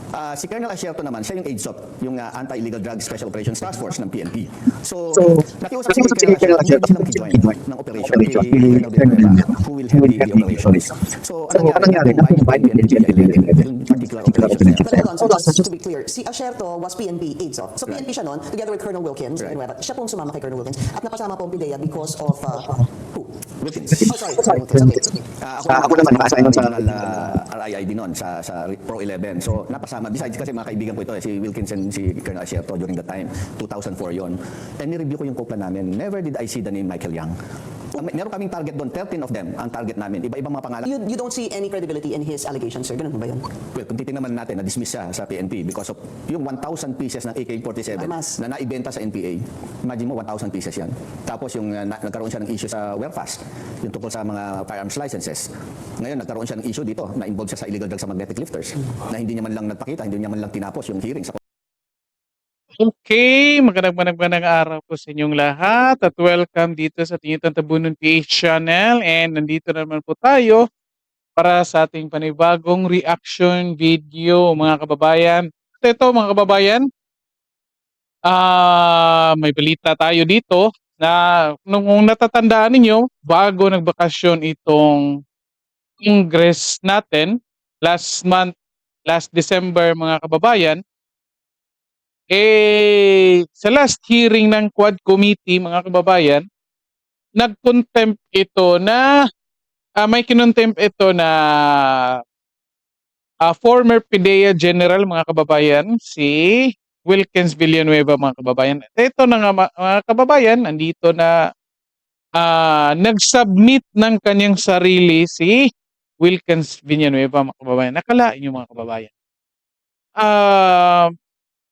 Si Colonel Asierto naman, siya yung AIDSOP, yung Anti-Illegal Drug Special Operations Task Force ng PNP. So, nakiusap si Colonel Asierto, hindi silang join ng operation kay Colonel Villanueva, who will head the operations. So, anong nangyari? Combined yung PNP and PNP 11, yung particular operations na yan. But hold on, sir, just to be clear, si Asierto was PNP AIDSOP. So PNP siya noon, together with Colonel Wilkins, Villanueva. Siya pong sumama kay Colonel Wilkins. At napasama po ang PIDEA because of who? Wilkins. Oh, sorry, Wilkins. Okay. Ako naman, nakasign sa RIID noon, sa Pro 11. So, napasama. Besides, kasi mga kaibigan ko ito, si Wilkins and si Colonel Asierto during the time, 2004 yon. And ni-review ko yung COPLA namin. Never did I see the name Michael Yang. Meron kaming target doon, 13 of them ang target namin. Iba-ibang mga pangalan. You don't see any credibility in his allegations, sir? Ganun ba yun? Well, kung titingnan man natin, na-dismiss siya sa PNP because of yung 1,000 pieces ng AK-47 Armas. na naibenta sa NPA. Imagine mo, 1,000 pieces yan. Tapos yung nagkaroon siya ng issue sa WERFAS, yung tungkol sa mga firearms licenses. Ngayon, nagkaroon siya ng issue dito, na involved siya sa illegal drugs sa magnetic lifters, na hindi niya man lang nagpakita, hindi niya man lang tinapos yung hearing sa Okay, magandang araw po sa inyong lahat at welcome dito sa ating Tabunon PH channel, and nandito naman po tayo para sa ating panibagong reaction video, mga kababayan. At ito, mga kababayan, may balita tayo dito na nung natatandaan ninyo, bago nagbakasyon itong Congress natin last December, mga kababayan, sa last hearing ng Quad Committee, mga kababayan, nag-contempt ito na may kinontempt ito na former PIDEA General, mga kababayan, si Wilkins Villanueva, mga kababayan. Ito na nga, mga kababayan, nandito na nag-submit ng kanyang sarili si Wilkins Villanueva, mga kababayan. Nakalain niyo, mga kababayan.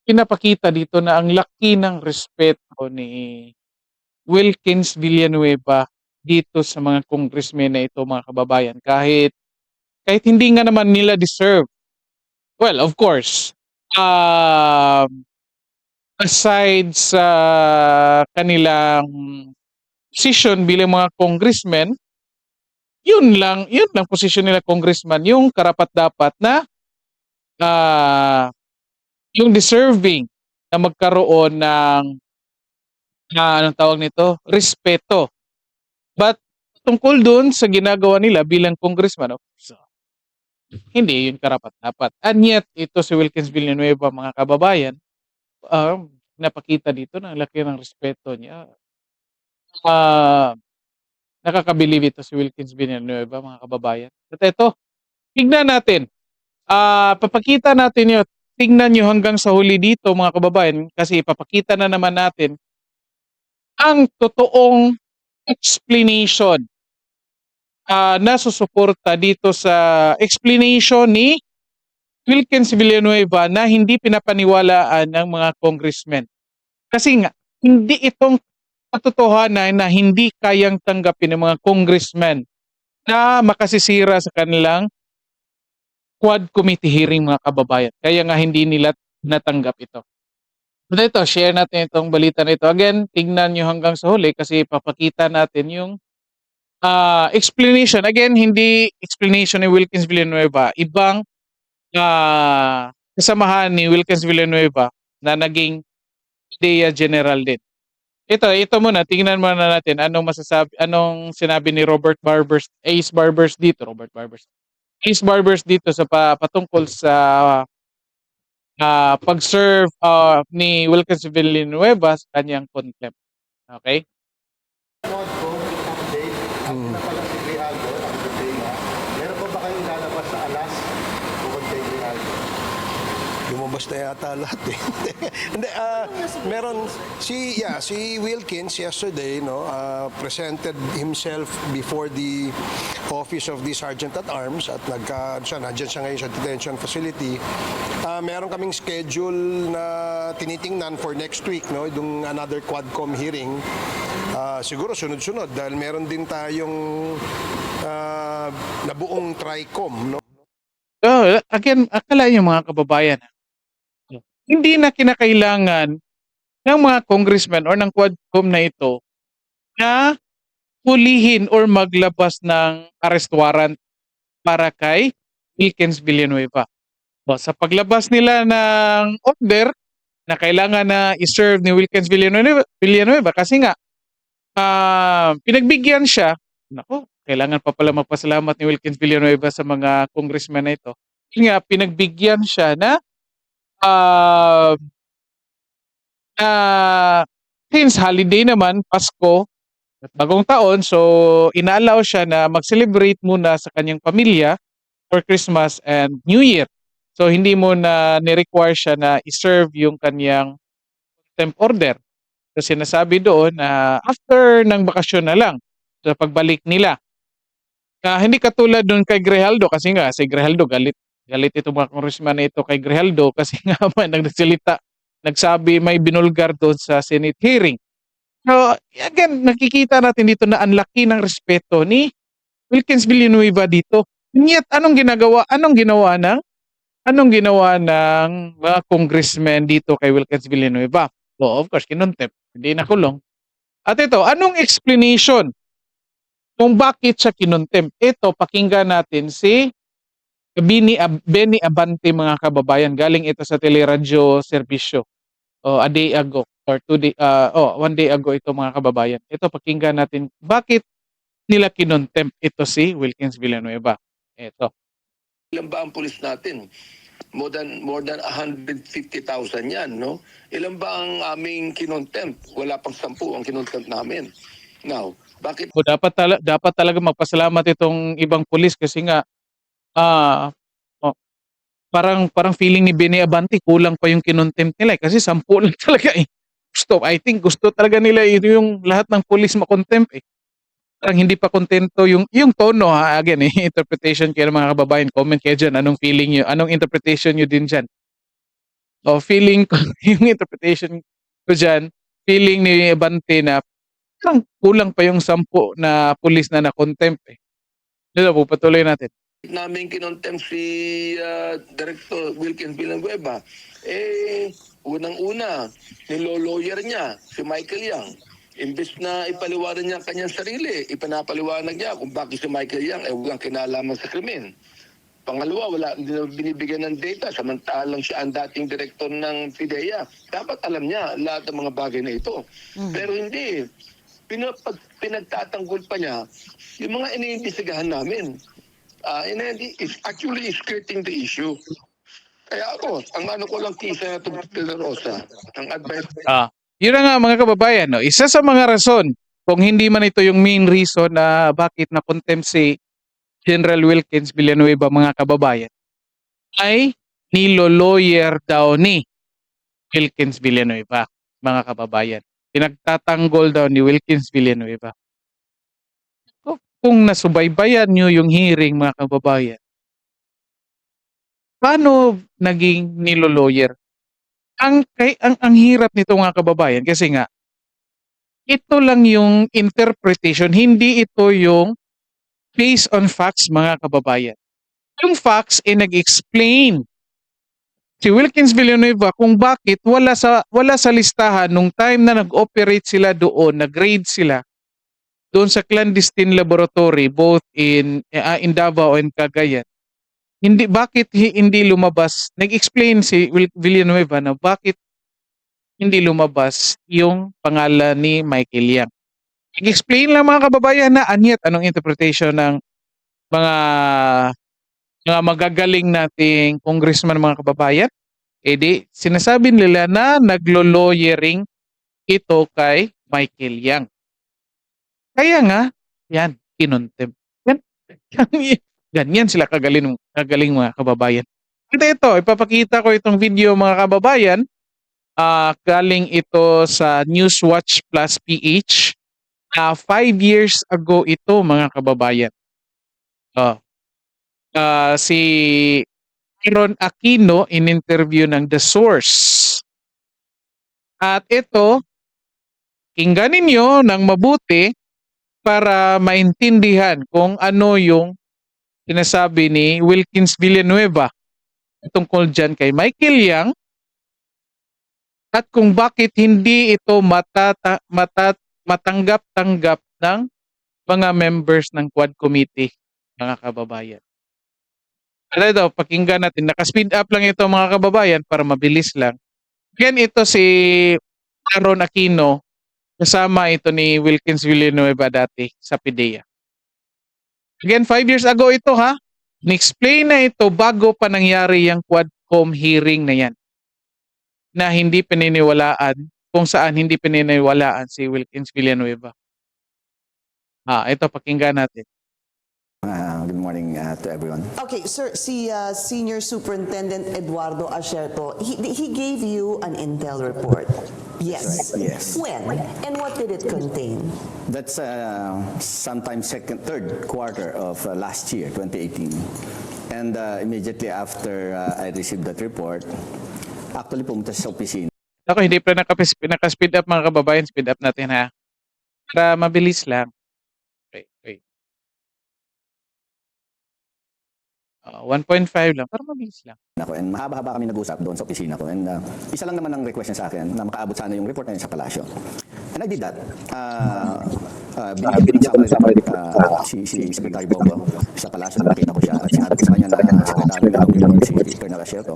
Pinapakita dito na ang laki ng respeto ni Wilkins Villanueva dito sa mga congressmen na ito, mga kababayan. Kahit hindi nga naman nila deserve. Well, of course, aside sa kanilang position bilang mga congressmen, yun lang position nila congressman, yung karapat-dapat na yung deserving na magkaroon ng anong tawag nito, respeto. But tungkol dun sa ginagawa nila bilang congressman, so, hindi yun karapat-dapat. And yet, ito si Wilkins Villanueva, mga kababayan, napakita dito na laki ng respeto niya. Nakakabilib ito si Wilkins Villanueva, mga kababayan. At ito, tignan natin. Papakita natin yun. Tingnan nyo hanggang sa huli dito, mga kababayan, kasi ipapakita na naman natin ang totoong explanation na susuporta dito sa explanation ni Wilkins Villanueva na hindi pinapaniwalaan ng mga congressmen. Kasi nga, hindi itong katotohanan na hindi kayang tanggapin ng mga congressmen na makasisira sa kanilang Quad Committee hearing, mga kababayan. Kaya nga hindi nila natanggap ito. So ito, share natin itong balita na ito. Again, tingnan nyo hanggang sa huli kasi papakita natin yung explanation. Again, hindi explanation ni Wilkins Villanueva. Ibang kasamahan ni Wilkins Villanueva na naging PIDEA General din. Ito muna, tingnan muna natin anong sinabi ni Ace Barbers dito sa patungkol sa pag-serve ni Wilkins Villanueva sa kanyang contempt. Okay? Update, na pala si Grijaldo, ang PIDEA. Meron pa ba kayong lalabas sa alas bukod kay Grijaldo? Lumabas na yata lahat eh. Hindi, meron si Wilkins yesterday, presented himself before the office of the Sergeant at Arms at nandiyan siya ngayon sa detention facility. Meron kaming schedule na tinitingnan for next week, yung another Quadcom hearing. Siguro sunod-sunod dahil meron din tayong nabuong TRICOM, Again, akala niyo, mga kababayan, hindi na kinakailangan ng mga congressmen or ng Quadcom na ito na hulihin or maglabas ng arrest warrant para kay Wilkins Villanueva. Sa paglabas nila ng order na kailangan na i-serve ni Wilkins Villanueva kasi nga pinagbigyan siya. Nako, kailangan pa pala magpasalamat ni Wilkins Villanueva sa mga congressman na ito. Kasi nga pinagbigyan siya na ah, since holiday naman, Pasko at bagong taon, so inaalaw siya na mag-celebrate muna sa kanyang pamilya for Christmas and New Year. So hindi mo na ni-require siya na i-serve yung kanyang temp order. So sinasabi doon na after ng bakasyon na lang sa pagbalik nila. Hindi katulad doon kay Grijaldo kasi nga si Grijaldo galit. Galit itong mga congressman na ito kay Grijaldo kasi nga may nagsalita, nagsabi may binulgar doon sa Senate hearing. So again, nakikita natin dito na ang laki ng respeto ni Wilkins Villanueva dito. Yet anong ginawa ng mga congressmen dito kay Wilkins Villanueva? Of course, kinontempt. Hindi nakulong. At ito, anong explanation kung bakit siya kinontempt? Ito, pakinggan natin si Benny Abante, mga kababayan. Galing ito sa Teleradyo Serbisyo. A day ago or 1 day ago ito, mga kababayan. Ito, pakinggan natin bakit nila kinontempt ito si Wilkins Villanueva. Ito. Ilan ba ang pulis natin? More than 150,000 yan, no? Ilan ba ang aming kinontempt? Wala pang 10 ang kinontempt namin. Now, bakit Dapat talaga magpasalamat itong ibang pulis kasi nga oh, parang feeling ni Benny Abante kulang pa yung kinontempt nila kasi 10 lang talaga eh. I think gusto talaga nila yung lahat ng pulis makontempt eh. Parang hindi pa kontento yung tono again interpretation kayo ng mga kababayan, comment kayo dyan, anong feeling nyo, anong interpretation nyo din dyan. Feeling ko yung interpretation ko dyan, feeling ni Abante na parang kulang pa yung 10 na pulis na na-contempt eh. Dito po, patuloy natin. namin kinontempt si Director Wilkins Villanueva? Unang-una, nilolawyer niya, si Michael Yang. Imbes na ipaliwanag niya ang kanyang sarili, ipanapaliwanag niya kung bakit si Michael Yang walang kinalaman sa krimen. Pangalawa, hindi na binibigyan ng data samantalang siya ang dating direktor ng PIDEA. Dapat alam niya lahat ng mga bagay na ito. Pero hindi. Pinagtatanggol pa niya yung mga iniimbestigahan namin. It's actually skirting the issue. Kaya ako, ang ano ko lang kisa na ito, Rosa, ang advice. Yun na nga mga kababayan, no? Isa sa mga rason, kung hindi man ito yung main reason na bakit na-contempt si General Wilkins Villanueva, mga kababayan, ay nilo-lawyer daw ni Wilkins Villanueva, mga kababayan. Pinagtatanggol daw ni Wilkins Villanueva. Kung nasubaybayan nyo yung hearing, mga kababayan, paano naging nilo-lawyer? Ang hirap nito, mga kababayan, kasi nga ito lang yung interpretation, hindi ito yung based on facts, mga kababayan. Yung facts ay nag-explain si Wilkins Villanueva kung bakit wala sa listahan nung time na nag-operate sila doon, nag-raid sila doon sa clandestine laboratory both in Davao and Cagayan. Bakit hindi lumabas? Nag-explain si Villanueva na bakit hindi lumabas yung pangalan ni Michael Yang. Nag-explain lang, mga kababayan, na anong interpretation ng mga magagaling nating congressman, mga kababayan. Sinasabi nila na naglo-lawyering ito kay Michael Yang. Kaya nga, yan, kinontempt. Ganyan sila kagaling mga kababayan. At ito, ipapakita ko itong video, mga kababayan. Galing ito sa Newswatch Plus PH. 5 years ago ito, mga kababayan. Si Aaron Aquino in-interview ng The Source. At ito, kinggan ninyo ng mabuti para maintindihan kung ano yung sinasabi ni Wilkins Villanueva tungkol dyan kay Michael Yang at kung bakit hindi ito matanggap-tanggap ng mga members ng Quad Committee, mga kababayan. Ano ito, pakinggan natin. Naka-speed up lang ito mga kababayan para mabilis lang. Again, ito si Aaron Aquino. Kasama ito ni Wilkins Villanueva dati sa PIDEA. Again, 5 years ago ito ha. Ni-explain na ito bago pa nangyari yung Quadcom hearing na yan. Na hindi pininiwalaan, kung saan hindi pininiwalaan si Wilkins Villanueva. Ito pakinggan natin. Good morning to everyone. Okay, sir, si Senior Superintendent Eduardo Asierto, he gave you an intel report. Yes. Right, yes. When? And what did it contain? That's sometime third quarter of last year, 2018. And immediately after I received that report, actually pumunta sa opisina. Ako, hindi pa naka-speed up mga kababayan. Speed up natin ha. Para mabilis lang. Okay. 1.5 lang. Para mabilis lang. Ako, and mahaba-haba kami nag-usap doon sa opisina ko. And isa lang naman ang request niya sa akin na makaabot sana yung report na yun sa palasyo. And I did that. Binigyan sa akin si Secretary Bongo sa palasyo. Nakita ko siya. At sinabi ko sa kanya na Secretary Bongo si Colonel Asierto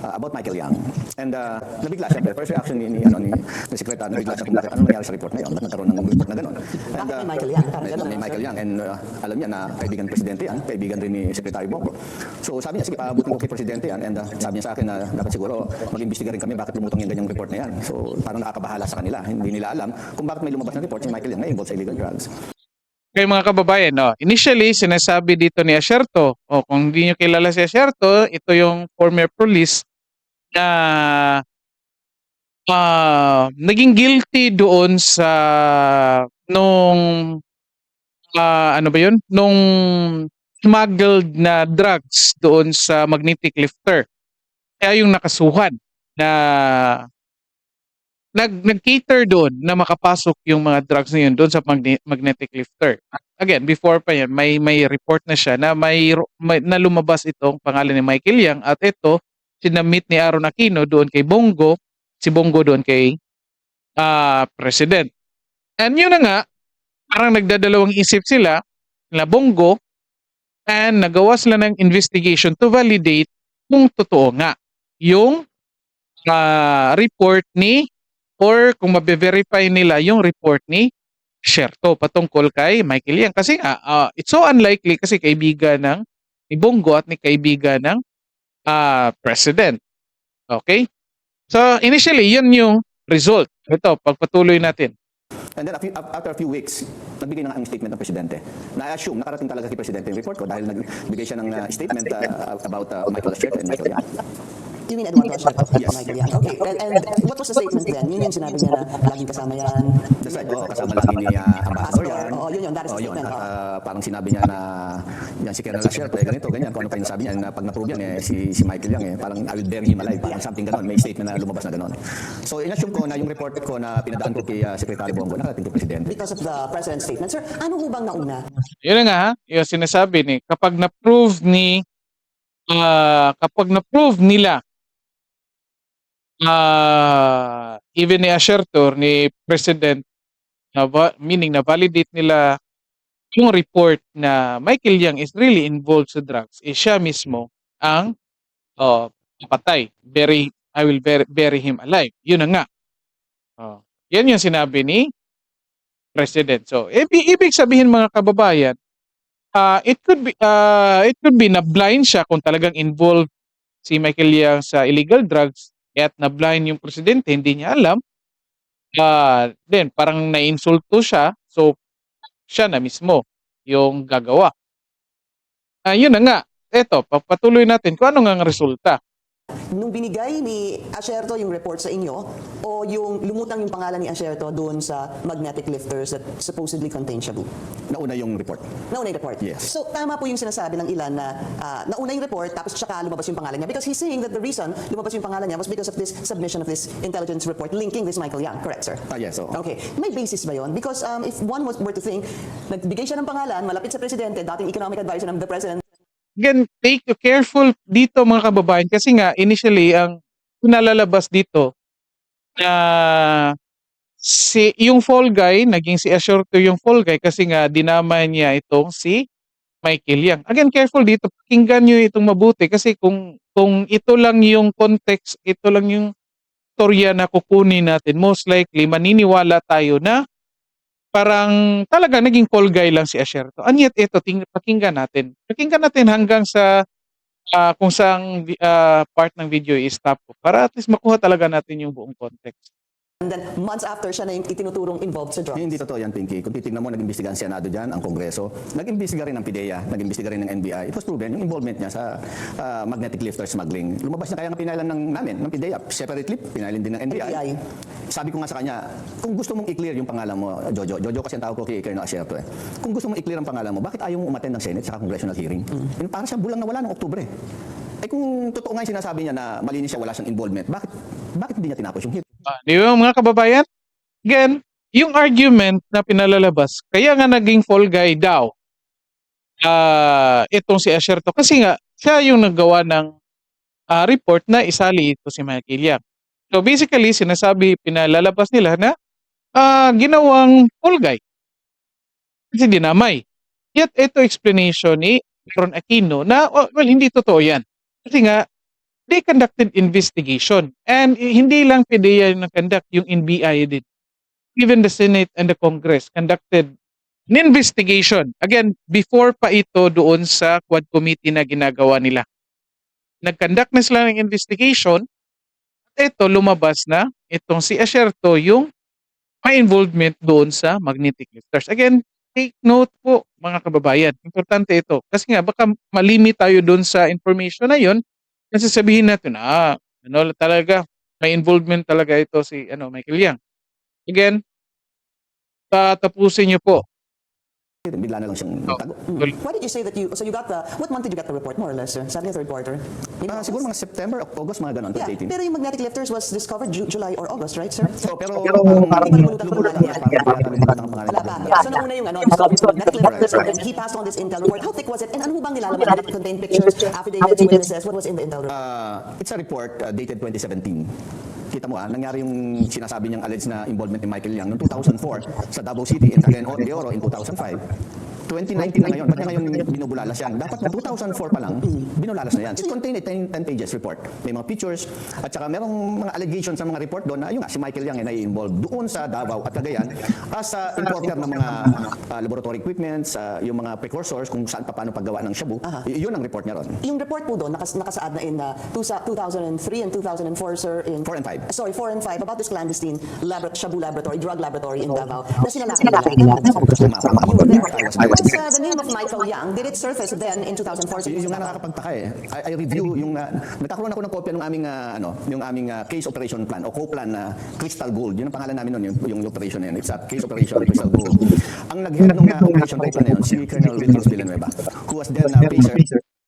about Michael Yang. And nabigla siya. First reaction ni Secretary, nabigla siya kung bakit ano nangyari sa report na yun. Ba't nagkaroon ng report na gano'n? And, Bakit may Michael Yang? Parang ganun, may sir. Michael Yang. And alam niya na kaibigan ng Presidente yan. Kaibigan rin ni Secretary Bongo. So sabi niya, sige, paabutin ko kay Presidente yan. And sabi niya sa akin na dapat siguro mag-imbestiga rin kami bakit lumutang yung ganyang report na yan. So parang nakakabahala sa kanila. Hindi nila alam kung bakit may lumabas na report si Michael Yang na involved sa illegal drugs. Okay mga kababayan, initially sinasabi dito ni Asierto, kung hindi nyo kilala si Asierto, ito yung former police na naging guilty doon sa nung nung smuggled na drugs doon sa magnetic lifter. Kaya yung nakasuhan na nag-cater doon na makapasok yung mga drugs na yun doon sa magnetic lifter. Again, before pa yan, may report na siya na may na lumabas itong pangalan ni Michael Yang at ito sinamit ni Aaron Aquino doon kay Bongo, si Bongo doon kay President. And yun na nga, parang nagdadalawang isip sila na Bongo and nagawa sila ng investigation to validate kung totoo nga yung report ni or kung mabe-verify nila yung report ni Asierto patungkol kay Michael Yang. Kasi nga, it's so unlikely kasi kaibigan ni Bongo at ni kaibigan ng President. Okay? So, initially, yun yung result. Ito, pagpatuloy natin. And then after a few weeks, nagbigay na nga ang statement ng Presidente. Na-assume, nakarating talaga kay Presidente yung report ko dahil nagbigay siya ng statement about Michael Asierto and Michael Yang. You mean Eduardo Asierto? Yes. Michael Yang. Okay, and what was the statement then? Yun yung sinabi niya na laging kasama yan. That's right. Kasama lagi ni Ambassador yan. Yun, that is the Yun. statement. At parang sinabi niya na yan si Colonel Asierto, ganito, ganyan. Kung ano pa yung sabi niya, na pag na-prove yan, si Michael Yang, parang I will bury him alive. Parang something ganon. May statement na lumabas na ganon. So, in-assume ko na yung report ko na pinadaan ko kay Secretary Bongo, nakarating kay Presidente. Because of the President's statement. Sir, ano ho bang nauna? Yun na nga, yung sinasabi ni, kapag na-prove nila even ni Asierto ni President meaning na validate nila yung report na Michael Yang is really involved sa drugs, siya mismo ang patay. I will bury him alive. Yun na nga. Yan yung sinabi ni President. So, ibig sabihin mga kababayan, it could be na blind siya kung talagang involved si Michael Yang sa illegal drugs at na blind yung presidente, hindi niya alam. Then parang na-insulto siya, so siya na mismo yung gagawa. Yun na nga. Eto, patuloy natin kung ano nga ang resulta. Nung binigay ni Asierto yung report sa inyo o yung lumutang yung pangalan ni Asierto doon sa magnetic lifters that supposedly contain shabu? Nauna yung report. Nauna yung report? Yes. So tama po yung sinasabi ng ilan na nauna yung report tapos tsaka lumabas yung pangalan niya because he's saying that the reason lumabas yung pangalan niya was because of this submission of this intelligence report linking this Michael Yang. Correct, sir? Yes. So, Okay. May basis ba yun? Because if one were to think, nagbigay siya ng pangalan, malapit sa presidente, dating economic advisor ng the president, Again, take careful dito mga kababayan kasi nga initially ang nalalabas dito na yung fall guy, naging si Asierto yung fall guy kasi nga dinamay niya itong si Michael Yang. Again, careful dito. Pakinggan nyo itong mabuti kasi kung ito lang yung context, ito lang yung storya na kukunin natin, most likely maniniwala tayo na parang talaga naging call guy lang si Asierto. And yet ito, pakinggan natin. Pakinggan natin hanggang sa kung saang part ng video i-stop ko para at least makuha talaga natin yung buong context. And then months after, siya na yung itinuturong involved sa drugs. Hindi totoo yan, Pinky. Kung titignan mo, nag-imbestiga ang Senado dyan, ang Kongreso. Nag-imbestiga rin ng PIDEA, nag-imbestiga rin ng NBI. It was proven yung involvement niya sa magnetic lifter smuggling. Lumabas na kaya nga pinailan ng PIDEA. Separately, pinailan din ng NBI. NBI. Sabi ko nga sa kanya, kung gusto mong i-clear yung pangalan mo, Jojo kasi ang tawag ko kay Colonel Asierto eh. Kung gusto mong i-clear ang pangalan mo, bakit ayaw mong umattend ng Senate sa congressional hearing? Para siya bulang nawala noong Oktubre. Eh kung totoo nga yung sinasabi niya na malinis siya, wala siyang involvement, bakit hindi niya tinapos yung hearing? Di ba mga kababayan? Again, yung argument na pinalalabas, kaya nga naging fall guy daw itong si Asierto kasi nga siya yung naggawa ng report na isali ito si Michael Yang. So basically, sinasabi, pinalalabas nila na ginawang fall guy. Kasi dinamay. Yet ito explanation ni Aaron Aquino na, well, hindi totoo yan. Kasi nga, they conducted investigation. And hindi lang PDEA yung nag-conduct, yung NBI din. Even the Senate and the Congress conducted an investigation. Again, before pa ito doon sa Quad Committee na ginagawa nila. Nag-conduct na sila ng investigation. At ito, lumabas na itong si Asierto yung may involvement doon sa magnetic lifters. Again, take note po mga kababayan. Importante ito. Kasi nga, baka malimit tayo doon sa information na yun. Kasi sabihin natin, talaga, may involvement talaga ito si Michael Yang. Again, tapusin niyo po. Bigla na lang siyang tago. Why did you say that so you got what month did you get the report, more or less, sir? Sabi niya third quarter? Siguro mga September, August, mga ganon, Yeah, 2018. pero yung magnetic lifters was discovered July or August, right, sir? So, pero parang hindi pa lumulutan ang pangalan niya. ang pangalan Wala pa. So nauna yung discovered magnetic lifters, and then he passed on this intel report. How thick was it? And ano bang nilalaman? Did it contain pictures, affidavits, witnesses? What was in the intel report? It's a report dated 2017. Kita mo nangyari yung sinasabi niyang alleged na involvement ni Michael Yang noong 2004 sa Davao City and Cagayan de Oro in 2005. 2019 na ngayon. Ba't niya ngayon binubulalas yan? Dapat noong 2004 pa lang, binulalas na yan. It contained a 10 pages report. May mga pictures at saka merong mga allegations sa mga report doon na si Michael Yang ay involved doon sa Davao at Cagayan as importer ng mga laboratory equipments, yung mga precursors kung saan paano paggawa ng shabu. Yun ang report niya ron. Yung report po doon, nakasaad na in 2003 and 2004, sir, in 4 and 5. Sorry, 4 and 5, about this clandestine shabu laboratory, drug laboratory in Davao, na sinalaki nila. You were there. What's the name of Michael Yang? Did it surface then in 2004? Yung nga nakakapagtaka I review yung nagkakaroon ako ng kopya ng aming yung aming case operation plan o co-plan na Crystal Gold. Yun ang pangalan namin noon, yung operation na yun. It's a case operation Crystal Gold. Ang nag-head ng operation co-plan na yun, si Colonel Wilkins Villanueva, who was then Pacer.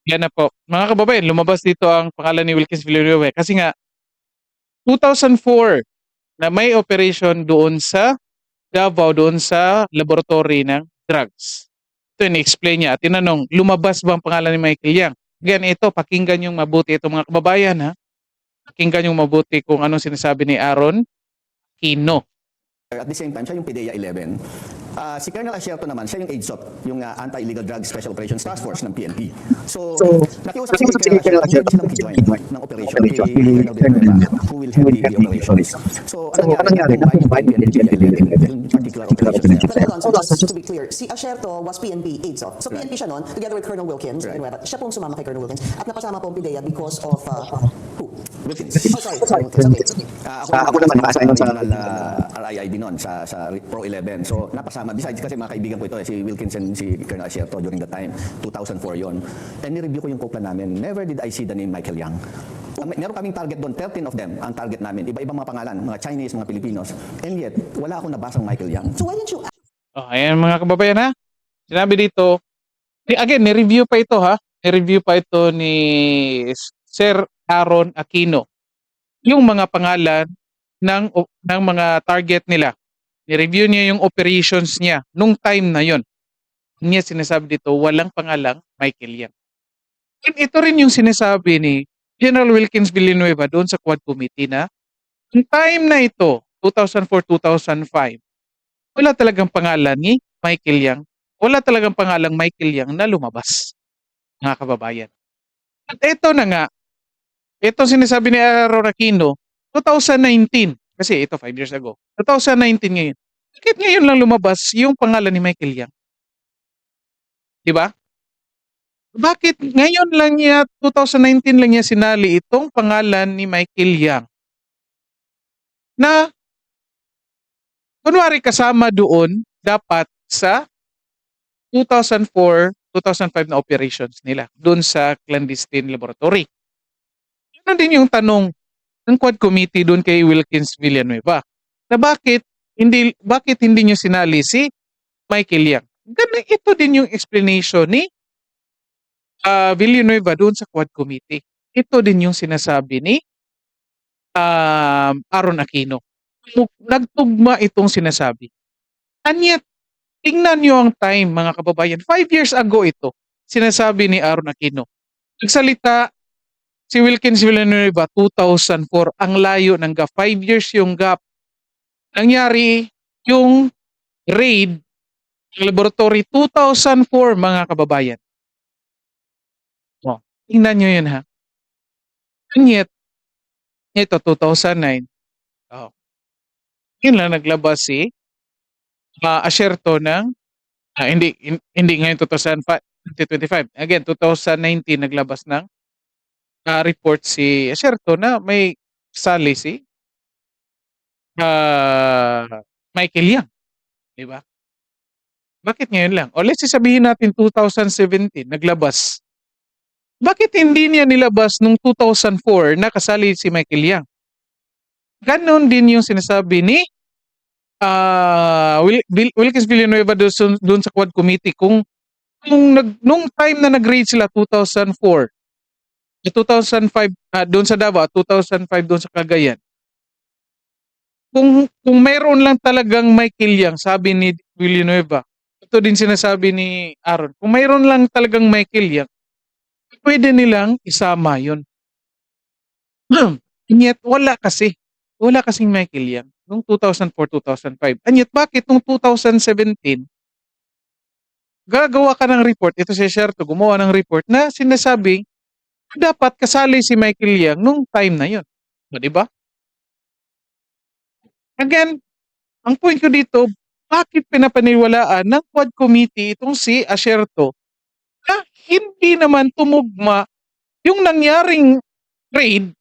Yan na po. Mga kababayan, lumabas dito ang pangalan ni Wilkins Villanueva. Kasi nga, 2004 na may operation doon sa Davao, doon sa laboratory ng drugs. Ito in-explain niya. Tinanong, lumabas ba ang pangalan ni Michael Yang? Again, ito, pakinggan yung mabuti. Ito mga kababayan, pakinggan yung mabuti kung anong sinasabi ni Aaron Aquino. At the same time, siya yung PIDEA 11. Si Colonel Asierto naman, siya yung AIDSOT, yung Anti-Illegal Drugs Special Operations Task Force ng PNP. So, nakiusap si Colonel Asierto, hindi silang i-join ng operation kay Colonel Villanueva, who will head the operations. So, anong nangyari? Yung PNP 11, yung particular operations na yan. But hold on, just to be clear, si Asierto was PNP AIDSOC. So PNP siya noon, together with Colonel Wilkins, Villanueva. Siya pong sumama kay Colonel Wilkins. At napasama po ang PIDEA because of who? Wilkins. Oh, sorry, Wilkins. Okay. Ako naman, naka-assign sa RIID noon, sa Pro 11. So, napasama. Besides, kasi mga kaibigan ko ito, si Wilkins and si Colonel Asierto during the time, 2004 yon. And nireview ko yung co-plan namin. Never did I see the name Michael Yang. Meron kaming target doon, 13 of them ang target namin. Iba-ibang mga pangalan, mga Chinese, mga Pilipinos. And yet, wala akong nabasang Michael Yang. So why didn't you Ayan mga kababayan Sinabi dito, again, ni-review pa ito Ni-review pa ito ni Sir Aaron Aquino. Yung mga pangalan ng mga target nila. Ni-review niya yung operations niya nung time na yon. Niya sinasabi dito, walang pangalang Michael Yang. And ito rin yung sinasabi ni General Wilkins Villanueva doon sa Quad Committee na yung time na ito, 2004-2005, wala talagang pangalan ni Michael Yang wala talagang pangalang Michael Yang na lumabas, mga kababayan. At ito na nga, ito sinasabi ni Aaron Aquino, 2019, kasi ito 5 years ago, 2019 ngayon. Bakit ngayon lang lumabas yung pangalan ni Michael Yang? Di ba? Bakit ngayon lang niya, 2019 lang niya sinali itong pangalan ni Michael Yang na kunwari kasama doon dapat sa 2004, 2005 na operations nila doon sa clandestine laboratory. Yun din yung tanong ng Quad Committee doon kay Wilkins Villanueva. Na bakit hindi niyo sinali si Michael Yang? Ganun, ito din yung explanation ni Villanueva doon sa Quad Committee. Ito din yung sinasabi ni Aaron Aquino. Nagtugma itong sinasabi. And yet, tingnan nyo ang time, mga kababayan. 5 years ago ito, sinasabi ni Aaron Aquino. Nagsalita si Wilkins Villanueva 2004, ang layo ng gap. 5 years yung gap. Nangyari yung raid ng laboratory 2004, mga kababayan. Tingnan nyo yun, ha? And yet, ito 2009, yun lang naglabas si Asierto ng hindi ngayon 2025. Again, 2019 naglabas ng report si Asierto na may sali si Michael Yang, di ba? Bakit ngayon lang? O let's say sabihin natin 2017 naglabas. Bakit hindi niya nilabas nung 2004 na kasali si Michael Yang? Ganon din yung sinasabi ni Wilkins Villanueva doon sa Quad Committee nung time na nag-raid sila 2004, 2005 doon sa Davao, 2005 doon sa Cagayan. Kung mayroon lang talagang Michael Yang, sabi ni Villanueva, ito din sinasabi ni Aaron, kung mayroon lang talagang Michael Yang, pwede nilang isama yun. And yet, wala kasing Michael Yang noong 2004-2005. And yet, bakit noong 2017, gagawa ka ng report, ito si Asierto, gumawa ng report na sinasabing dapat kasali si Michael Yang nung time na yun. Di ba? Again, ang point ko dito, bakit pinapaniwalaan ng Quad Committee itong si Asierto na hindi naman tumugma yung nangyaring raid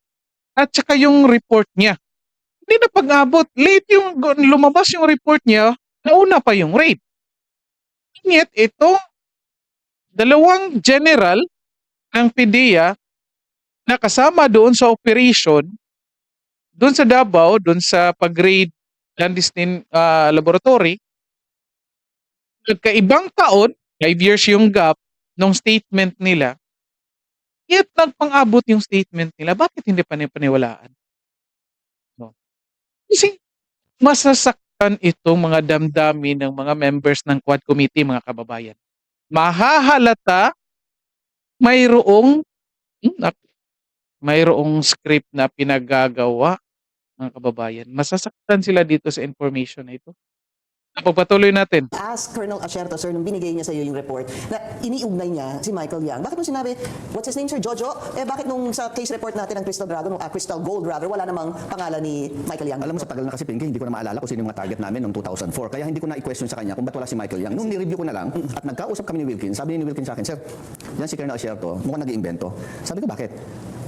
at saka yung report niya. Hindi na pag-abot. Late yung lumabas yung report niya, nauna pa yung raid. And yet, ito, dalawang general ng PDEA na kasama doon sa operation, doon sa Davao, doon sa pag-raid clandestine laboratory, nagkaibang taon, 5 years yung gap ng statement nila, yet nagpang-abot yung statement nila. Bakit hindi paniwalaan? No. Kasi masasaktan itong mga damdamin ng mga members ng Quad Committee, mga kababayan. Mahahalata mayroong script na pinagagawa, mga kababayan. Masasaktan sila dito sa information na ito. Pagpatuloy natin. Ask Colonel Asierto, sir, nung binigay niya sa iyo yung report, na iniugnay niya si Michael Yang. Bakit mo sinabi, what's his name, Sir Jojo? Bakit nung sa case report natin ng Crystal Gold, wala namang pangalan ni Michael Yang? Alam mo, sa tagal na kasi, Pinky, hindi ko na maalala kung sino yung mga target namin noong 2004. Kaya hindi ko na i-question sa kanya kung ba't wala si Michael Yang. Nung ni-review ko na lang, at nagkausap kami ni Wilkins, sabi ni Wilkins sa akin, sir, yan si Colonel Asierto, mukhang nag-iimbento. Sabi ko, bakit?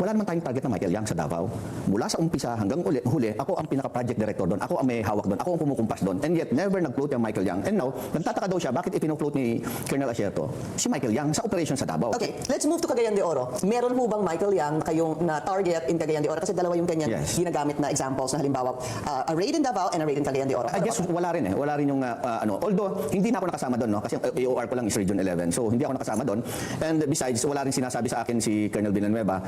Wala naman tayong target na Michael Yang sa Davao. Mula sa umpisa hanggang huli, ako ang pinaka-project director doon, ako ang may hawak doon, ako ang kumukumpas doon, and yet never nag-float yung Michael Yang. And now, nagtataka daw siya, bakit ipino-float ni Colonel Asierto si Michael Yang sa operation sa Davao. Okay, let's move to Cagayan de Oro. Meron po bang Michael Yang na kayong na target in Cagayan de Oro? Kasi dalawa yung kanyang Yes. ginagamit na examples na halimbawa, a raid in Davao and a raid in Cagayan de Oro. I guess wala rin eh. Wala rin yung although hindi na ako nakasama doon, no, kasi ang AOR ko lang is Region 11. So hindi ako nakasama doon. And besides, wala rin sinasabi sa akin si Colonel Villanueva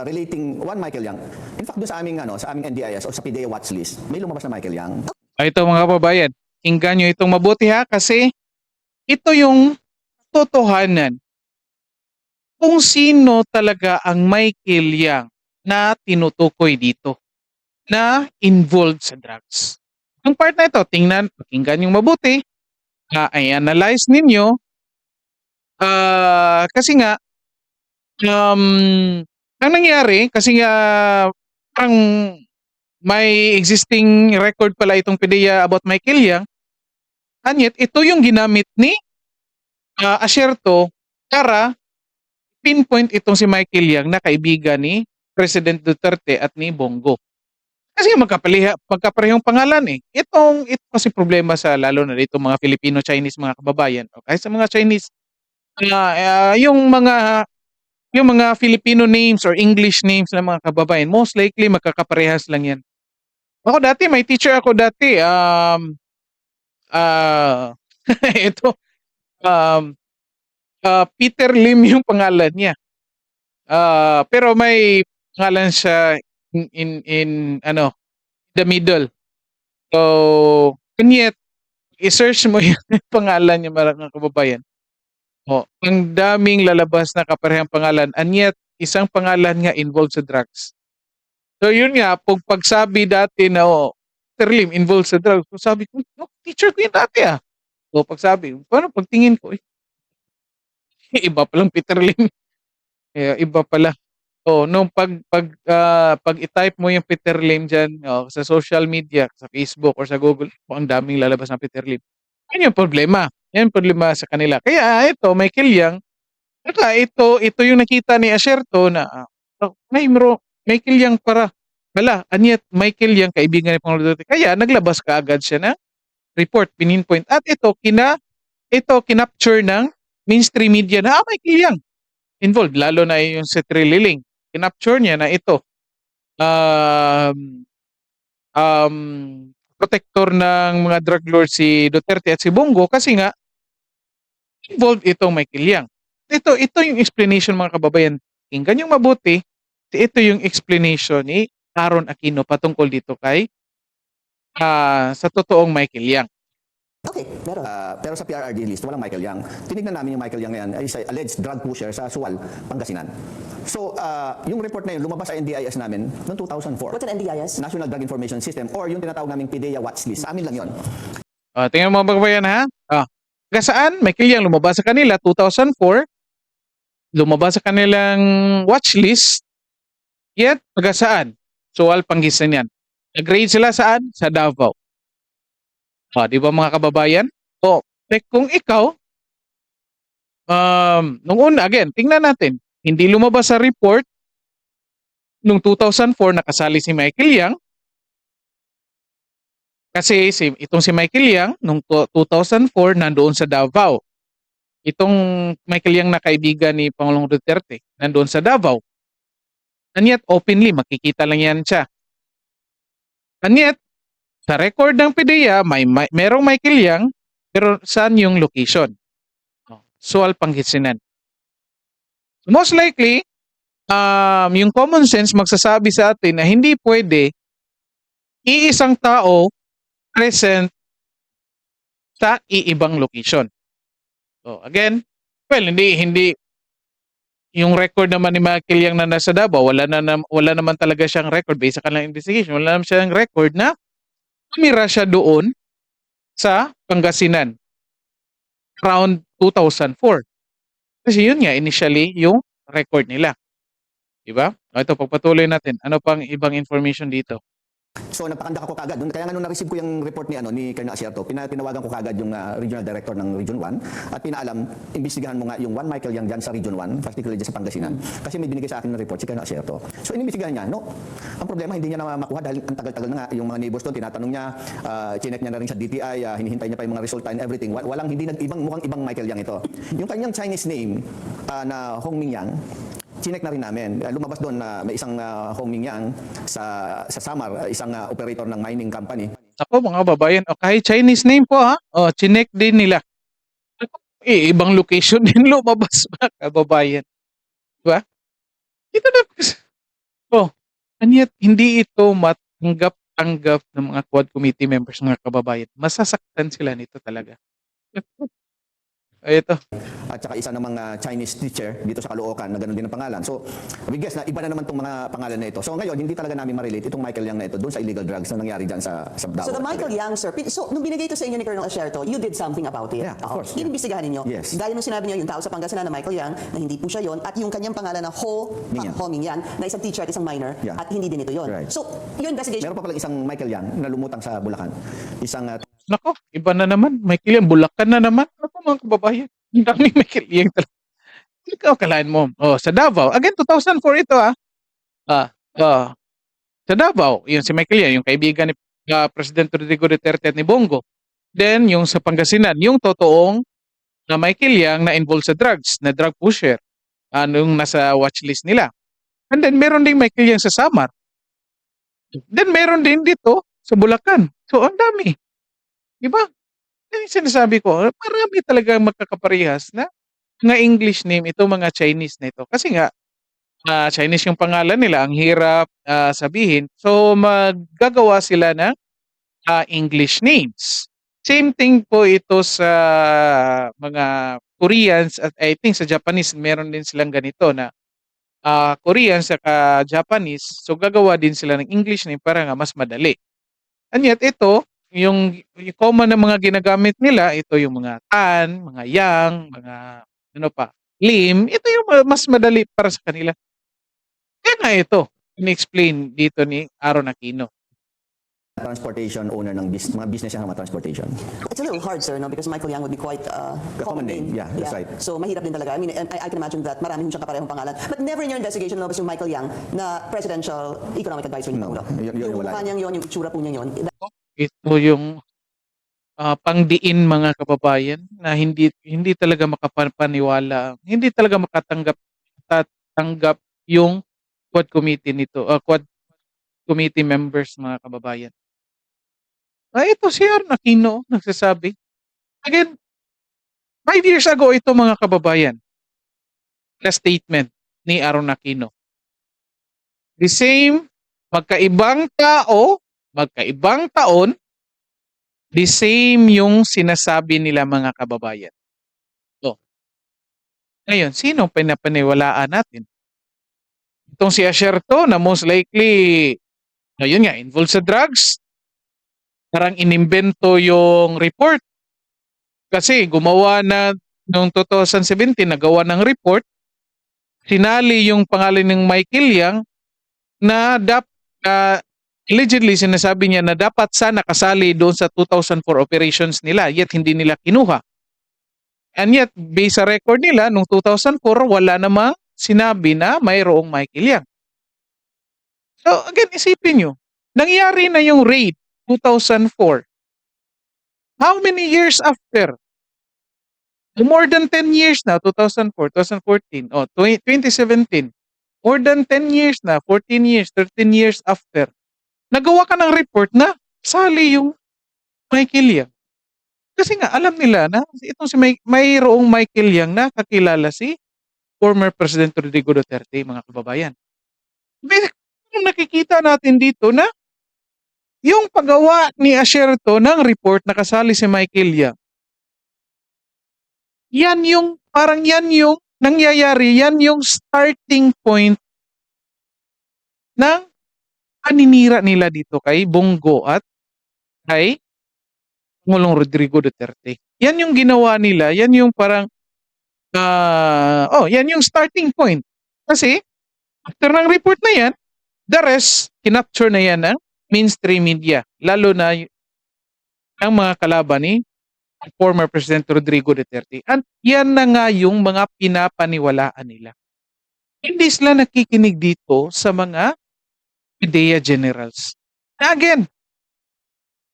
relating one Michael Yang. In fact, doon sa aming NDIS o sa PDEA watch list, may lumabas na Michael Yang. Ito, mga kababayan, inggan nyo itong mabuti, ha, kasi ito yung totohanan kung sino talaga ang Michael Yang na tinutukoy dito na involved sa drugs. Ang part na ito, pakinggan yung mabuti, i-analyze ninyo Kasi nga, ang nangyari, kasi nga, parang may existing record pala itong PDEA about Michael Yang, and yet, ito yung ginamit ni Asierto para pinpoint itong si Michael Yang na kaibigan ni President Duterte at ni Bongo. Kasi magkaparehong pangalan eh. Ito kasi problema sa lalo na dito mga Filipino-Chinese mga kababayan. O kahit sa mga Chinese, yung mga Filipino names or English names ng mga kababayan, most likely magkakaparehas lang yan. Ako dati, may teacher ako dati, ito, um, Peter Lim yung pangalan niya. Pero may pangalan siya in the middle. So, and yet, i-search mo yung pangalan niya mga kababayan. Ang daming lalabas na kaparehang pangalan, and yet, isang pangalan nga involved sa drugs. So, yun nga, pagsabi dati na, Peter Lim involved sa drugs, so sabi ko, no, teacher ko yun dati ah. So, pagsabi, paano pagtingin ko, iba palang Peter Lim. Iba pala. Nung pag i-type mo yung Peter Lim dyan sa social media, sa Facebook or sa Google, ang daming lalabas ng Peter Lim. Yan yung problema. Yan yung problema sa kanila. Kaya ito, Michael Yang, ito yung nakita ni Asierto na Michael Yang anyat Michael Yang, kaibigan ni Pangulong Duterte. Kaya naglabas kaagad siya ng report, pininpoint. At ito kinapture ng mainstream media na Michael Yang involved, lalo na yung si Trililing. Kinapture niya na ito protector ng mga drug lords si Duterte at si Bongo kasi nga involved itong Michael Yang. Ito yung explanation mga kababayan. Tingnan yung mabuti. Ito yung explanation ni Aaron Aquino patungkol dito kay sa totoong Michael Yang. Okay, meron. Pero sa PRRD list, walang Michael Yang. Tinignan namin yung Michael Yang na yan ay alleged drug pusher sa Suwal, Pangasinan. So, yung report na yun, lumabas sa NDIS namin noong 2004. What's an NDIS? National Drug Information System or yung tinatawag naming PDEA watchlist. Sa amin lang yun. Tingnan mo mga kababayan ha. Saan? Michael Yang lumabas sa kanila 2004. Lumabas sa kanilang watchlist. Yet, saan? Suwal, Pangasinan. Nag-grade sila saan? Sa Davao. Di ba mga kababayan? Kung ikaw, nung una, again, tingnan natin, hindi lumabas sa report, nung 2004, nakasali si Michael Yang, kasi itong si Michael Yang, nung 2004, nandoon sa Davao. Itong Michael Yang na kaibigan ni Pangulong Duterte, nandoon sa Davao. And yet, openly, makikita lang yan siya. And yet, sa record ng PDEA, merong Michael Yang, pero saan yung location? Suwal, Pangasinan. Most likely, yung common sense magsasabi sa atin na hindi pwede iisang tao present sa iibang location. So again, well, hindi yung record naman ni Michael Yang na nasa Davao, wala naman talaga siyang record based sa kanilang investigation. Wala naman siyang record na tumira siya doon sa Pangasinan around 2004. Kasi yun nga, initially, yung record nila. Diba? Ito, pagpatuloy natin. Ano pang ibang information dito? So nagpakandak ako kagad. Kaya nga nung na-receive ko yung report ni Colonel Asierto, tinawagan ko kagad yung regional director ng Region 1 at pinaalam, imbestigahan mo nga yung one Michael Yang dyan sa Region 1, particularly dyan sa Pangasinan. Kasi may binigay sa akin ng report si Colonel Asierto. So inimbestigahan niya, no? Ang problema, hindi niya na makuha dahil ang tagal-tagal na nga. Yung mga neighbors doon, tinatanong niya, chinek niya na rin sa DTI, hinihintay niya pa yung mga resulta and everything. Mukhang ibang Michael Yang ito. Yung kanyang Chinese name na Hong Ming Yang, chinek na rin namin. Lumabas doon na may isang Hong Ming Yang sa Samar, isang operator ng mining company. Ako mga babayan, kahit Chinese name po ha, chinek din nila. Ibang location din lumabas mga kababayan. Diba? Ito na. And yet, hindi ito matanggap-tanggap ng mga Quad Committee members mga kababayan. Masasaktan sila nito talaga. Ito. at saka isa namang Chinese teacher dito sa Caloocan na ganoon din ang pangalan. So, we guess na iba na naman itong mga pangalan na ito. So, ngayon, hindi talaga namin ma-relate itong Michael Yang na ito doon sa illegal drugs na nangyari dyan sa Davao. So the Michael Yang, sir, so nung binigay ito sa inyo ni Colonel Asierto, you did something about it. Yeah, of course, yeah. Inimbestigahan ninyo. Yes. Gaya nung sinabi niyo, yung tao sa Pangasinan na Michael Yang, na hindi po siya yon, at yung kanyang pangalan na Ho Mingyan, na isang teacher at isang minor, Yeah. at hindi din ito yon. Right. So, yung investigation, Meron pa pala isang Michael Yang na lumutang sa Bulacan. Isang Nako, iba na naman. Michael Yang, Bulacan na naman. Ako mga kababayan. Ang dami Michael Yang talaga. Ikaw, kalahin mo. Oh, sa Davao. Again, 2004 ito sa Davao, yun si Michael Yang, yung kaibigan ni President Rodrigo Duterte at ni Bongo. Then, yung sa Pangasinan, yung totoong na Michael Yang na involved sa drugs, na drug pusher, yung nasa watchlist nila. And then, meron ding Michael Yang sa Samar. Then, meron din dito sa Bulacan. So, ang dami. Diba? Yung sinasabi ko, marami talaga magkakaparehas na mga English name, ito mga Chinese na ito. Kasi nga, Chinese yung pangalan nila, ang hirap sabihin. So, maggagawa sila ng English names. Same thing po ito sa mga Koreans at I think sa Japanese, meron din silang ganito na Koreans at Japanese. So, gagawa din sila ng English name para nga mas madali. And yet, ito, yung common na mga ginagamit nila, ito yung mga Tan, mga Yang, mga ano pa, Lim, ito yung mas madali para sa kanila. Kaya nga ito, in-explain dito ni Aaron Aquino. transportation owner ng mga business ng mga transportation. it's a little hard, sir, no? Because Michael Yang would be quite common name. Yeah, that's right. So, mahirap din talaga. I mean, I can imagine that marami siyang kaparehong pangalan. But never in your investigation, no, yung Michael Yang na presidential economic advisor ni No, Pangulo. yun Yung wala. mukha niyang yun, yung itsura po niya yun. Ito yung pangdiin mga kababayan na hindi talaga makapaniwala, hindi talaga makatanggap yung Quad Committee nito, Quad Committee members mga kababayan. Ito si Aaron Aquino nagsasabi. Again, 5 years ago ito mga kababayan. Na statement ni Aaron Aquino. The same, magkaibang tao, magkaibang taon, the same yung sinasabi nila mga kababayan. So, ngayon, sino pinapaniwalaan natin? Itong si Asierto na most likely, ayun nga, involved sa drugs, parang inimbento yung report. Kasi gumawa na noong 2017, nagawa ng report, sinali yung pangalan ng Michael Yang na allegedly sinasabi niya na dapat sana kasali doon sa 2004 operations nila, yet hindi nila kinuha. And yet, based sa record nila, noong 2004, wala namang sinabi na mayroong Michael Yang. So again, isipin nyo, nangyari na yung raid 2004. How many years after? More than 10 years na, 2004, 2014, 2017. More than 10 years na, 14 years, 13 years after. Nagawa ka ng report na sali yung Michael Yang. Kasi nga, alam nila na itong si mayroong Michael Yang na kakilala si former President Rodrigo Duterte, mga kababayan. Nakikita natin dito na yung paggawa ni Asierto ng report na kasali si Michael Yang, yan yung nangyayari, yan yung starting point ng paninira nila dito kay Bongo at kay Pangulong Rodrigo Duterte. Yan yung ginawa nila, yan yung parang, yan yung starting point. Kasi, after ng report na yan, the rest, kinapture na yan ng mainstream media, lalo na ang mga kalaban ni former President Rodrigo Duterte. At yan na nga yung mga pinapaniwalaan nila. Hindi sila nakikinig dito sa mga PIDEA generals. Again,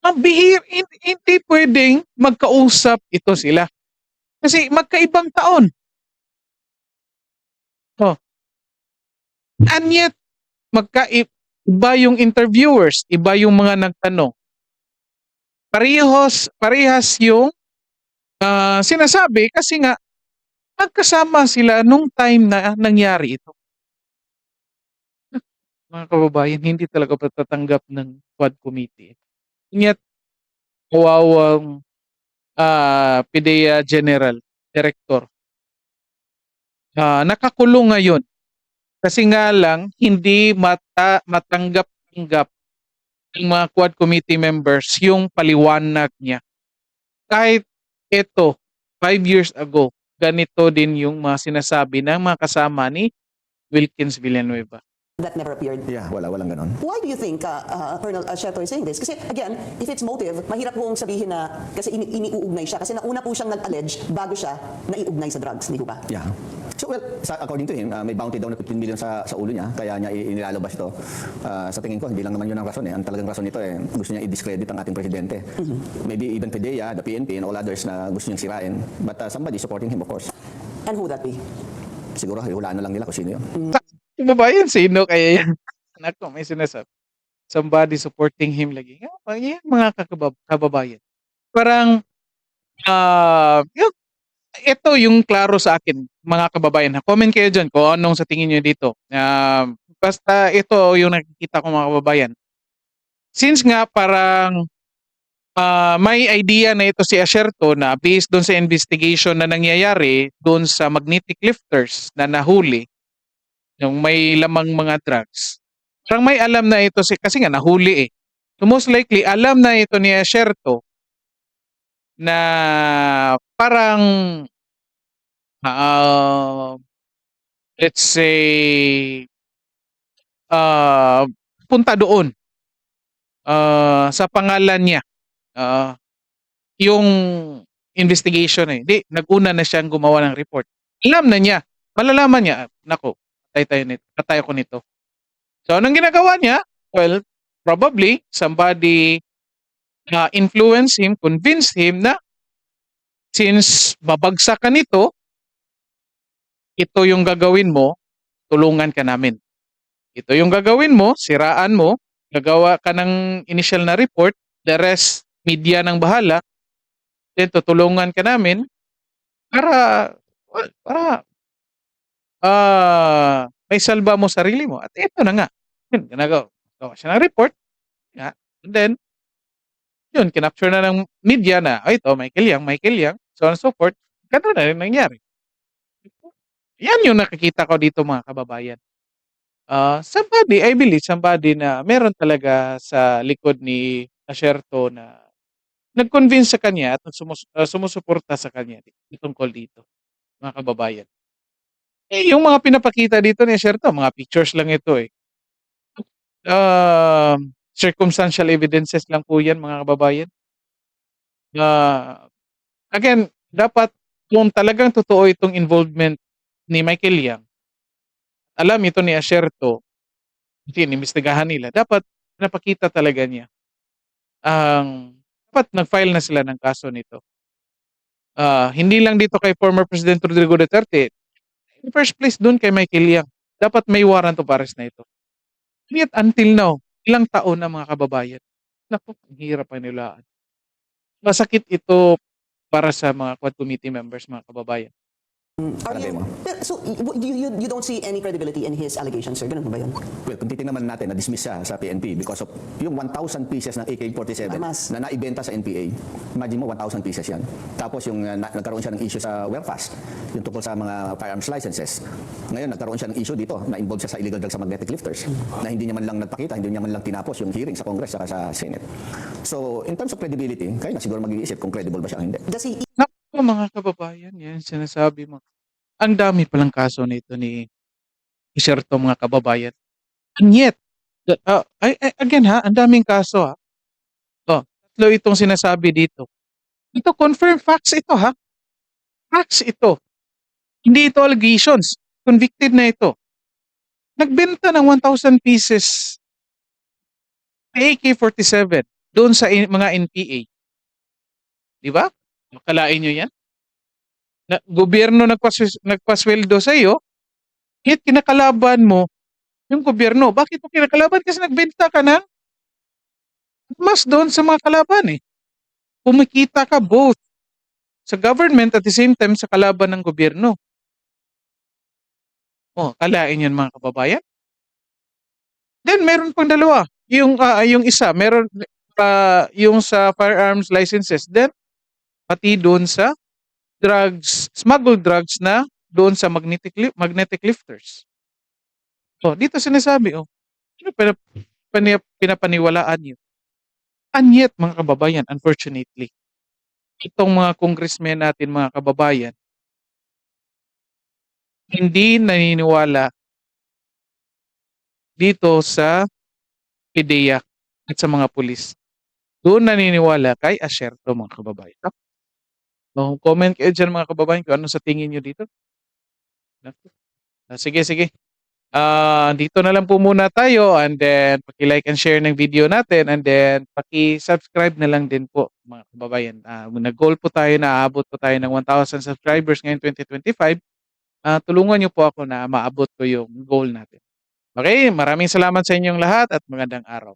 hindi pwedeng magkausap ito sila. Kasi magkaibang taon. And yet, iba yung interviewers, iba yung mga nagtanong. Parehas yung sinasabi kasi nga nagkasama sila nung time na nangyari ito. Mga kababayan, hindi talaga patatanggap ng Quad Committee. And yet, kawawang PIDEA General direktor. Nakakulong ngayon kasi nga lang hindi matanggap-tanggap ng mga Quad Committee members yung paliwanag niya. Kahit ito, 5 years ago, ganito din yung mga sinasabi ng mga kasama ni Wilkins Villanueva. That never appeared. Yeah, walang ganon. Why do you think Colonel Sherto is saying this? Kasi again, if it's motive, mahirap pong sabihin na kasi iniuugnay siya. Kasi nauna po siyang nag-allege bago siya naiugnay sa drugs, di ba? Yeah. So well, according to him, may bounty daw na 15 million sa ulo niya, kaya niya inilalabas ito. Sa tingin ko, hindi lang naman yun ang rason eh. Ang talagang rason nito eh, gusto niya i-discredit ang ating presidente. Maybe even PDEA, the PNP, and all others na gusto niyang sirain. But somebody supporting him, of course. And who would that be? Siguro, hulaan na lang nila kung sino yun. Babayan, sino kaya yan? Nako, may sinasabi. Somebody supporting him lagi. Yan, mga kababayan. Parang, ito yung klaro sa akin, mga kababayan. Comment kayo dyan kung anong sa tingin nyo dito. Basta ito yung nakikita ko, mga kababayan. Since nga parang may idea na ito si Asierto na based doon sa investigation na nangyayari doon sa magnetic lifters na nahuli, yung may lamang mga drugs. Parang may alam na ito kasi nga nahuli eh. So most likely, alam na ito ni Asierto na parang let's say punta doon sa pangalan niya yung investigation eh. Di, nag-una na siyang gumawa ng report. Alam na niya, malalaman niya, nako, patay ako nito. So, anong ginagawa niya? Well, probably, somebody influence him, convince him na since babagsak ka nito, ito yung gagawin mo, tulungan ka namin. Ito yung gagawin mo, siraan mo, gagawa ka ng initial na report, the rest, media ng bahala, then tutulungan ka namin para may salba mo sarili mo. At ito na nga. Yun, gawa siya ng report. Yeah. And then, yun, kinapture na ng media na, ito, Michael Yang, so on and so forth. Ganun na rin nangyari. Yan yung nakikita ko dito, mga kababayan. I believe, somebody na meron talaga sa likod ni Asierto na nag-convince sa kanya at sumusuporta sa kanya tungkol dito, mga kababayan. Yung mga pinapakita dito ni Asierto, mga pictures lang ito eh. Circumstantial evidences lang po yan, mga kababayan. Again, dapat kung talagang totoo itong involvement ni Michael Yang, alam ito ni Asierto, inimbestigahan nila, dapat napakita talaga niya. Dapat nag-file na sila ng kaso nito. Hindi lang dito kay former President Rodrigo Duterte. In the first place, doon kay Michael Yang. Dapat may warrant of arrest na ito. Yet until now, ilang taon na, mga kababayan. Naku, ang hirap pa nilaan. Masakit ito para sa mga Quad Committee members, mga kababayan. So, you don't see any credibility in his allegations, sir? Ganun ba yun? Well, kung titingnan natin, na-dismiss siya sa PNP because of yung 1,000 pieces ng AK-47 Armas. na naibenta sa NPA. Imagine mo, 1,000 pieces yan. Tapos yung nagkaroon siya ng issue sa WellFast, yung tungkol sa mga firearms licenses. Ngayon, nagkaroon siya ng issue dito na involved siya sa illegal drugs sa magnetic lifters na hindi niya man lang nagpakita, hindi niya man lang tinapos yung hearing sa Congress saka sa Senate. So, in terms of credibility, kaya na siguro mag-iisip kung credible ba siya o hindi. Does he Naku, mga kababayan, yan sinasabi mo. Ang dami palang kaso nito ni Asierto, mga kababayan. And yet, again ang daming kaso ha. Tatlo itong sinasabi dito. Ito confirmed facts ito ha. Facts ito. Hindi ito allegations. Convicted na ito. Nagbenta ng 1,000 pieces AK-47 doon sa mga NPA. Di ba? Makalain nyo yan? Na gobyerno nagpasweldo sa iyo, hit kinakalaban mo yung gobyerno. Bakit mo kinakalaban? Kasi nagbenta ka ng mas doon sa mga kalaban eh. Kumikita ka both sa government at the same time sa kalaban ng gobyerno. Kalain yan, mga kababayan. Then meron pang dalawa. Yung isa, meron yung sa firearms licenses. Then pati doon sa smuggled drugs na doon sa magnetic lifters. So, dito sinasabi, ano pinapaniwalaan niyo? And yet, mga kababayan, unfortunately, itong mga congressmen natin, mga kababayan, hindi naniniwala dito sa PIDEA at sa mga pulis. Doon naniniwala kay Asierto, mga kababayan. No, comment kayo dyan, mga kababayan, kung ano sa tingin nyo dito. Sige, sige. Dito na lang po muna tayo, and then paki-like and share ng video natin, and then paki-subscribe na lang din po, mga kababayan. Nag-goal po tayo, aabot po tayo ng 1,000 subscribers ngayon 2025. Tulungan niyo po ako na maabot ko yung goal natin. Okay, maraming salamat sa inyong lahat at magandang araw.